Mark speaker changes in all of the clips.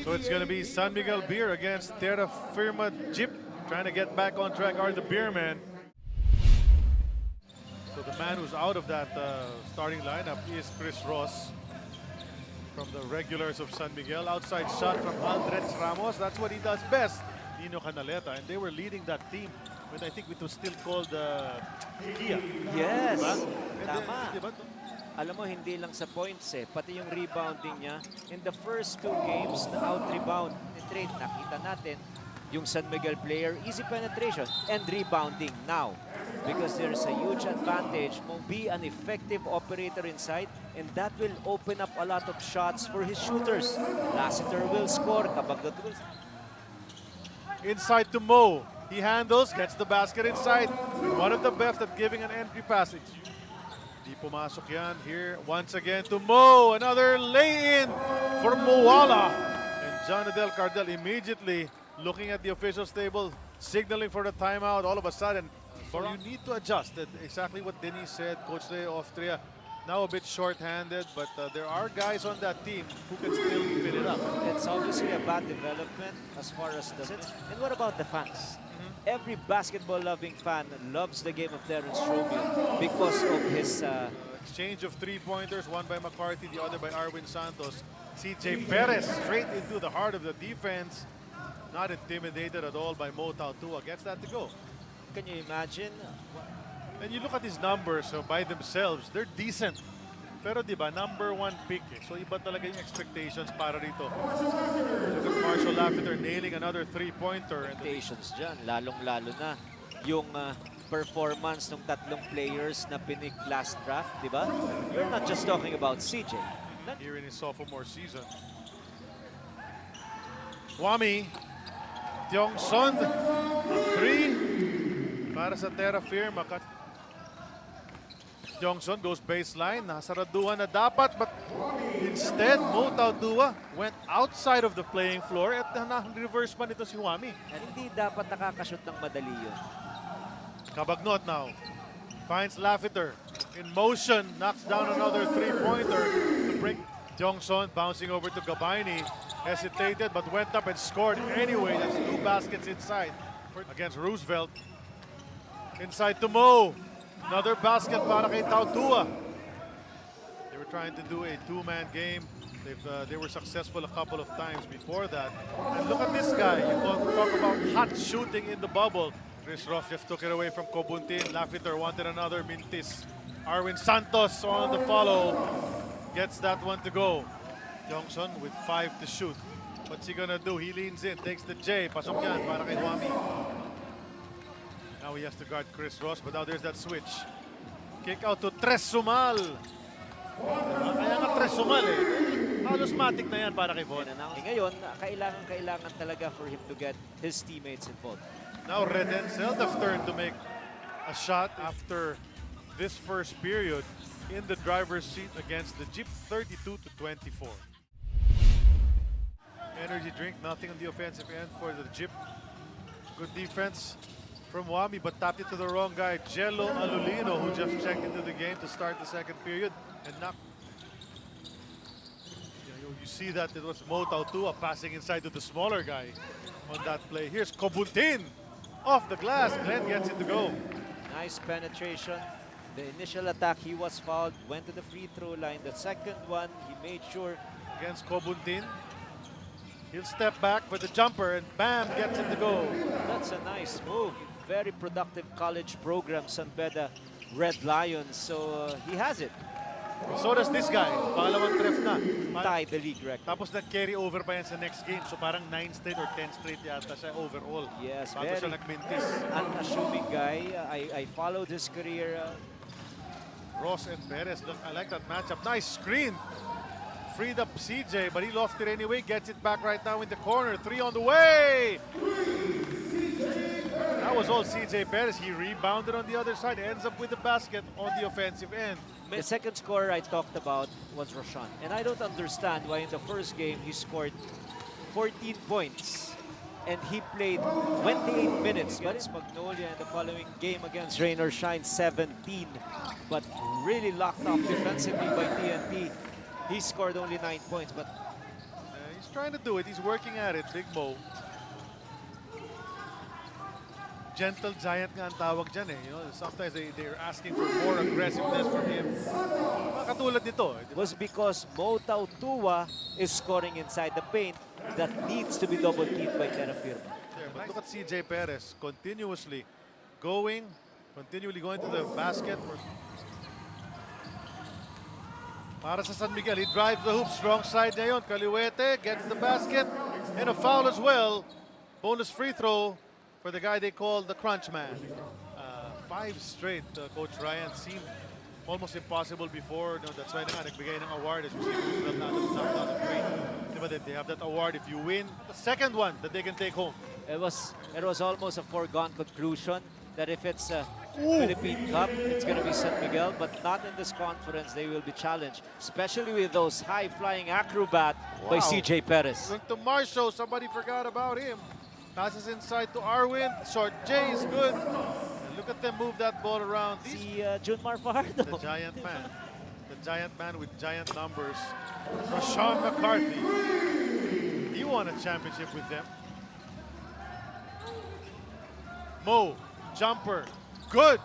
Speaker 1: So it's going to be San Miguel Beer against Terra Firma DYIP, trying to get back on track are the Beermen. So the man who's out of that starting lineup is Chris Ross from the regulars of San Miguel. Outside shot from Aldrich Ramos. That's what he does best. Nino Canaleta, and they were leading that team when I think it was still called Kia.
Speaker 2: Yes,
Speaker 1: Diba?
Speaker 2: tama.
Speaker 1: Diba?
Speaker 2: Alam mo, hindi lang sa points pati yung rebounding niya. In the first 2 games na out-rebound ni Trade, nakita natin yung San Miguel player, easy penetration and rebounding now. Because there's a huge advantage mo, be an effective operator inside, and that will open up a lot of shots for his shooters. Lassiter will score, Kabagat will...
Speaker 1: Inside to Mo. He handles, gets the basket inside. One of the best at giving an entry passage. Di pumasok yan. Here, once again to Mo. Another lay-in for Moala. And Jonadel Cardel immediately looking at the officials' table, signaling for the timeout. All of a sudden, so you need to adjust. Exactly what Dennis said, Coach Leo Austria. Now a bit short-handed, but there are guys on that team who can still fill it up.
Speaker 2: It's obviously a bad development as far as the... And what about the fans? Every basketball-loving fan loves the game of Terrence Romeo because of his...
Speaker 1: exchange of 3-pointers, one by McCarthy, the other by Arwin Santos. CJ Perez straight into the heart of the defense. Not intimidated at all by Mo Tautua. Gets that to go.
Speaker 2: Can you imagine?
Speaker 1: And you look at his numbers, so by themselves, they're decent. Pero di ba, #1 pick So iba talaga yung expectations para rito. Look at Marshall Laffiter nailing another 3-pointer.
Speaker 2: Expectations dyan, lalong-lalo na yung performance ng 3 players na pinig last draft, di ba? You're not just talking about CJ.
Speaker 1: Here in his sophomore season. Wami, Tiongson, 3 para sa Terra Firma. Johnson goes baseline, nasaraduhan na dapat, but instead, Mo Tautua went outside of the playing floor at na-reverse man ito si Wami.
Speaker 2: At hindi dapat nakakashoot ng madali yun.
Speaker 1: Cabagnot now finds Laffiter in motion, knocks down another 3-pointer to break. Johnson bouncing over to Gabaini, hesitated but went up and scored anyway. That's 2 baskets inside against Roosevelt. Inside to Mo. Another basket para kay Tautua. They were trying to do a 2-man game. They were successful a couple of times before that. And look at this guy. You talk about hot shooting in the bubble. Chris Ross just took it away from Cobuntin. Laffiter wanted another Mintis. Arwin Santos on the follow. Gets that one to go. Johnson with 5 to shoot. What's he gonna do? He leans in, takes the J. Pasok yan para kay Huami. Now he has to guard Chris Ross, but now there's that switch. Kick out to Tres Sumal. Kaya nga Tres Sumal Halos matic na yan para kay Von.
Speaker 2: Ngayon, kailangan talaga for him to get his teammates involved.
Speaker 1: Now Reden Seldaf turn to make a shot after this first period in the driver's seat against the DYIP, 32-24. Energy drink, nothing on the offensive end for the DYIP. Good defense from Wami, but tapped it to the wrong guy, Jello Alulino, who just checked into the game to start the second period and knocked. You see that it was Mo Tautua passing inside to the smaller guy on that play. Here's Cobuntin off the glass. Glenn gets it to go.
Speaker 2: Nice penetration. The initial attack, he was fouled, went to the free throw line. The second one, he made sure.
Speaker 1: Against Cobuntin. He'll step back for the jumper and bam, gets it to go.
Speaker 2: That's a nice move. Very productive college program, San Beda Red Lions. So he has it.
Speaker 1: So does this guy. Pangalawang tref na.
Speaker 2: Tie the league record.
Speaker 1: Tapos nag-carry over pa yan sa next game. So parang 9 straight or 10 straight yata siya overall.
Speaker 2: Yes,
Speaker 1: bago
Speaker 2: very
Speaker 1: siya nagmintis.
Speaker 2: unassuming guy. I followed his career.
Speaker 1: Ross and Perez. Look, I like that matchup. Nice screen. Freed up CJ, but he lost it anyway. Gets it back right now in the corner. 3 on the way. That was all CJ Perez. He rebounded on the other side. Ends up with the basket on the offensive end.
Speaker 2: The second scorer I talked about was Roshan. And I don't understand why in the first game he scored 14 points. And he played 28 minutes against Magnolia, in the following game against Rain or Shine, 17. But really locked up defensively by TNT. He scored only 9 points, but
Speaker 1: trying to do it. He's working at it, Big Mo. Gentle giant nga ang tawag dyan eh. You know, sometimes they're asking for more aggressiveness from him. Katulad nito.
Speaker 2: Was because Mo Tautua is scoring inside the paint that needs to be double teamed by TER.
Speaker 1: But look at CJ Perez continually going to the basket. Para sa San Miguel, he drives the hoop, strong side niya yun. Kaliwete gets the basket and a foul as well. Bonus free throw for the guy they call the crunch man. 5 straight, Coach Ryan, seemed almost impossible before. No, that's why nga nagbigay ng award as we see who's not out of three. Diba, they have that award if you win. The second one that they can take home.
Speaker 2: It was almost a foregone conclusion that if it's a Philippine Cup, it's going to be San Miguel, but not in this conference. They will be challenged, especially with those high-flying acrobat by CJ Perez.
Speaker 1: Went to Marshall, somebody forgot about him. Passes inside to Arwin, short J is good. And look at them move that ball around.
Speaker 2: Si Junmar Fajardo.
Speaker 1: The giant man with giant numbers. Rashawn McCarthy. He won a championship with them. Mo, jumper, good.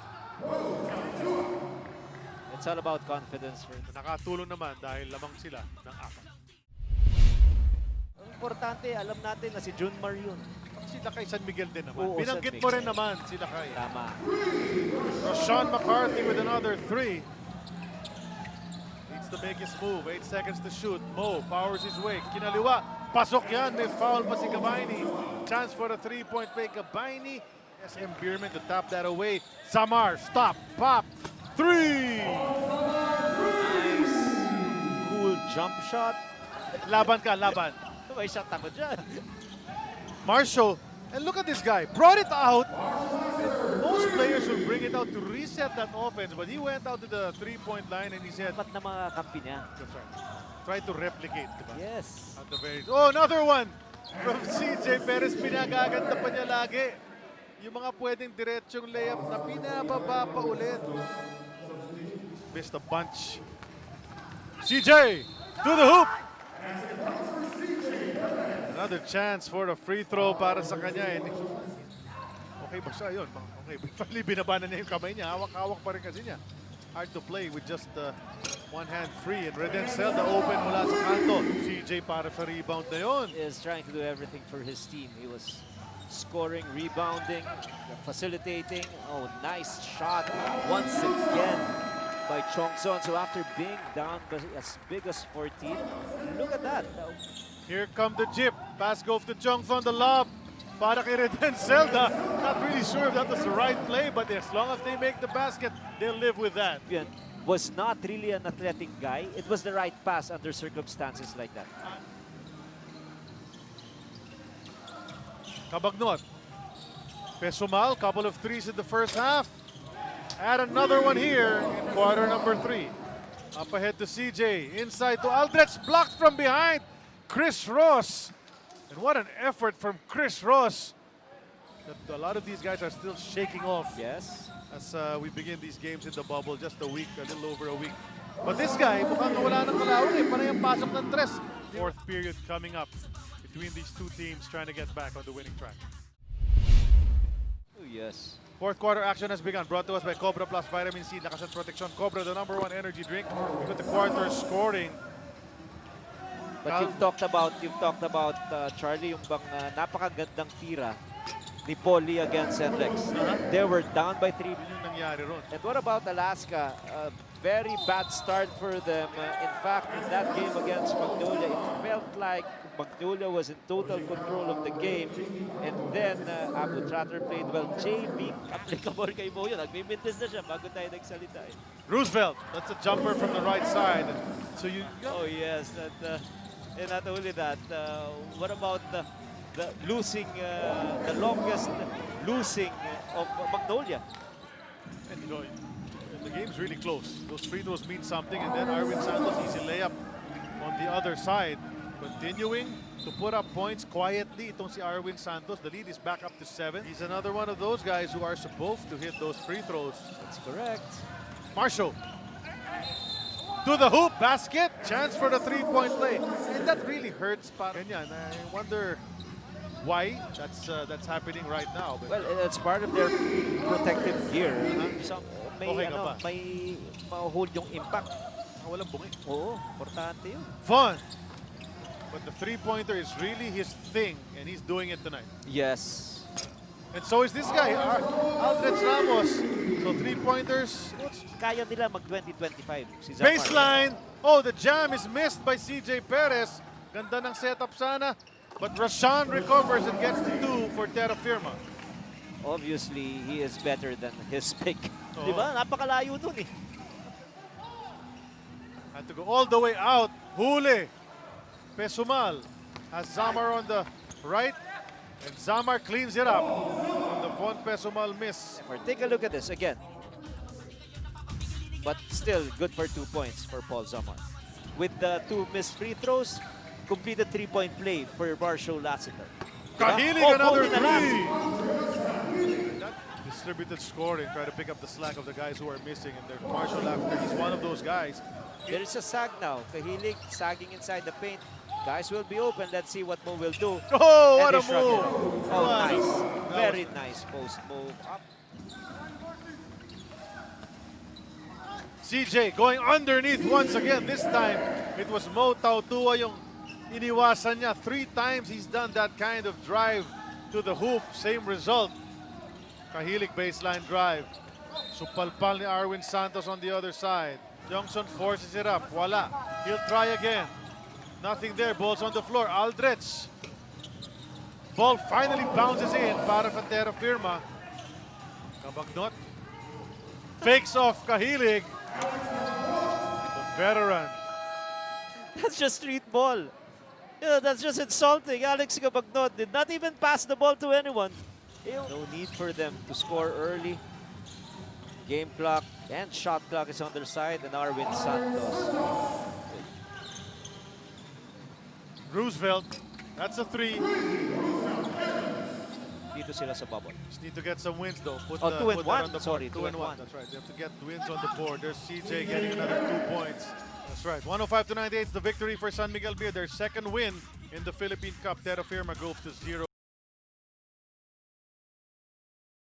Speaker 2: It's all about confidence for them.
Speaker 1: Nakatulong naman dahil lamang sila ng 4.
Speaker 2: Ang importante, alam natin na si Junmar yun.
Speaker 1: Sila kay San Miguel din naman.
Speaker 2: Oo,
Speaker 1: Binanggit
Speaker 2: San
Speaker 1: mo
Speaker 2: Miguel.
Speaker 1: rin naman sila kay.
Speaker 2: Tama.
Speaker 1: Rashawn McCarthy with another 3. Needs to make his move. 8 seconds to shoot. Mo powers his way. Kinaliwa. Pasok yan. May foul pa si Gabayni. Chance for a 3-point play. Gabayni. SM Bierman to tap that away. Samar, stop, pop, 3!
Speaker 2: Nice. Cool jump shot.
Speaker 1: Laban ka, laban.
Speaker 2: May shot ako dyan.
Speaker 1: Marshall, and look at this guy. Brought it out. Most players will bring it out to reset that offense, but he went out to the 3-point line and he said,
Speaker 2: Dapat na mga kampi niya.
Speaker 1: try to replicate, diba?
Speaker 2: Yes.
Speaker 1: At the very, oh, another one from CJ Perez. Pinagaganda pa niya lagi. Yung mga pwedeng diretsong layup na pinababa pa ulit. Missed a bunch. CJ to the hoop. Another chance for the free throw para sa kanya. Okay ba siya? Yun. Okay. Finally, binaba na niya yung kamay niya. Hawak-hawak pa rin kasi niya. Hard to play with just one hand free. And Redencel, the open mula sa kanto. CJ para sa rebound na yun.
Speaker 2: He is trying to do everything for his team. He was scoring, rebounding, facilitating. Oh, nice shot once again by Chongson. So after being down as big as 14, look at that.
Speaker 1: Here come the Jip. Pass goes to Chongson, the lob. Para kay Redencel. Not really sure if that was the right play, but as long as they make the basket, they'll live with that.
Speaker 2: Was not really an athletic guy. It was the right pass under circumstances like that.
Speaker 1: Cabagnot. Pesumal, couple of threes in the first half. Add another one here in quarter number 3. Up ahead to CJ. Inside to Aldrich. Blocked from behind. Chris Ross. And what an effort from Chris Ross. That a lot of these guys are still shaking off.
Speaker 2: Yes.
Speaker 1: As we begin these games in the bubble. Just a week, a little over a week. But this guy, mukhang wala ng kalawang eh. Panay ang pasok ng tres. Fourth period coming up between these two teams trying to get back on the winning track.
Speaker 2: Oh, yes.
Speaker 1: Fourth quarter action has begun. Brought to us by Cobra Plus Vitamin C. Lakas and Protection. Cobra, the #1 energy drink. We got the quarter scoring.
Speaker 2: But you've talked about Charlie, yung bang napakagandang tira ni Paulie against Hendricks. They were down by 3.
Speaker 1: Yun yung nangyari ron.
Speaker 2: And what about Alaska? Very bad start for them. In fact, in that game against Magnolia, it felt like Magnolia was in total control of the game. And then Abu Tratter played well. JB, applicable kay Mo yun. Nagmimintis na siya bago tayo nagsalita.
Speaker 1: Roosevelt, that's a jumper from the right side. So you
Speaker 2: Oh yes, and not only that, what about the losing, the longest losing of Magnolia?
Speaker 1: And you know, the game's really close. Those free throws mean something, and then Arwin Santos easy layup on the other side. Continuing to put up points quietly. Itong si Arwin Santos, the lead is back up to 7. He's another one of those guys who are supposed to hit those free throws.
Speaker 2: That's correct.
Speaker 1: Marshall. to the hoop, basket, chance for the three-point play. And that really hurts. Ganyan. I wonder why that's happening right now. But
Speaker 2: Well, it's part of their protective gear. Some, may,
Speaker 1: Okay ka
Speaker 2: ano,
Speaker 1: ba?
Speaker 2: may ma-hold yung impact.
Speaker 1: walang bungi.
Speaker 2: Oo, importante yun.
Speaker 1: Fun. But the three-pointer is really his thing, and he's doing it tonight.
Speaker 2: Yes.
Speaker 1: And so is this guy, Aldrich Ramos. So three-pointers.
Speaker 2: Kaya nila mag-20-25. Si Zamar.
Speaker 1: Baseline. Oh, the jam is missed by CJ Perez. Ganda ng setup sana. But Rashawn recovers and gets the two for Terra Firma.
Speaker 2: Obviously, he is better than his pick.
Speaker 1: Oo.
Speaker 2: Di ba? Napakalayo dun eh.
Speaker 1: Had to go all the way out. Huli. Pesumal has Zamar on the right. And Zamar cleans it up on the Von Pesumal miss.
Speaker 2: Take a look at this again. But still, good for 2 points for Paul Zamar. With the 2 missed free throws, completed 3-point play for Marshall Lassiter.
Speaker 1: Kahilig
Speaker 2: Oh,
Speaker 1: another
Speaker 2: Cody na lang.
Speaker 1: three. That distributed scoring, try to pick up the slack of the guys who are missing. And there's Marshall after. He's one of those guys.
Speaker 2: There is a sag now. Kahilig sagging inside the paint. Guys will be open. Let's see what Mo will do.
Speaker 1: Oh, what
Speaker 2: And
Speaker 1: a
Speaker 2: they shrug it
Speaker 1: move.
Speaker 2: off. Oh,
Speaker 1: What a
Speaker 2: nice.
Speaker 1: move. That
Speaker 2: Very
Speaker 1: was-
Speaker 2: nice post move up.
Speaker 1: CJ going underneath once again. This time, it was Mo Tautua yung iniwasan niya. 3 times he's done that kind of drive to the hoop. Same result. Kahilig baseline drive. Supalpal ni Arwin Santos on the other side. Johnson forces it up. Wala. He'll try again. Nothing there. Ball's on the floor. Aldrich. Ball finally bounces in para sa Terra Firma. Kabagnot. Fakes off Kahilig. The veteran.
Speaker 2: That's just street ball. You know, that's just insulting. Alex Cabagnot did not even pass the ball to anyone. No need for them to score early. Game clock and shot clock is on their side, and Arwin Santos.
Speaker 1: Roosevelt. That's a 3.
Speaker 2: Dito sila sa bubble.
Speaker 1: Just need to get some wins though. Put
Speaker 2: Oh,
Speaker 1: the,
Speaker 2: 2 and
Speaker 1: put that
Speaker 2: 1.
Speaker 1: on the
Speaker 2: Sorry,
Speaker 1: board.
Speaker 2: 2 and 1.
Speaker 1: That's right. You have to get wins on the board. There's CJ getting another 2 points. That's right. 105-98 is the victory for San Miguel Beer. Their second win in the Philippine Cup. Terra Firma goes to 0.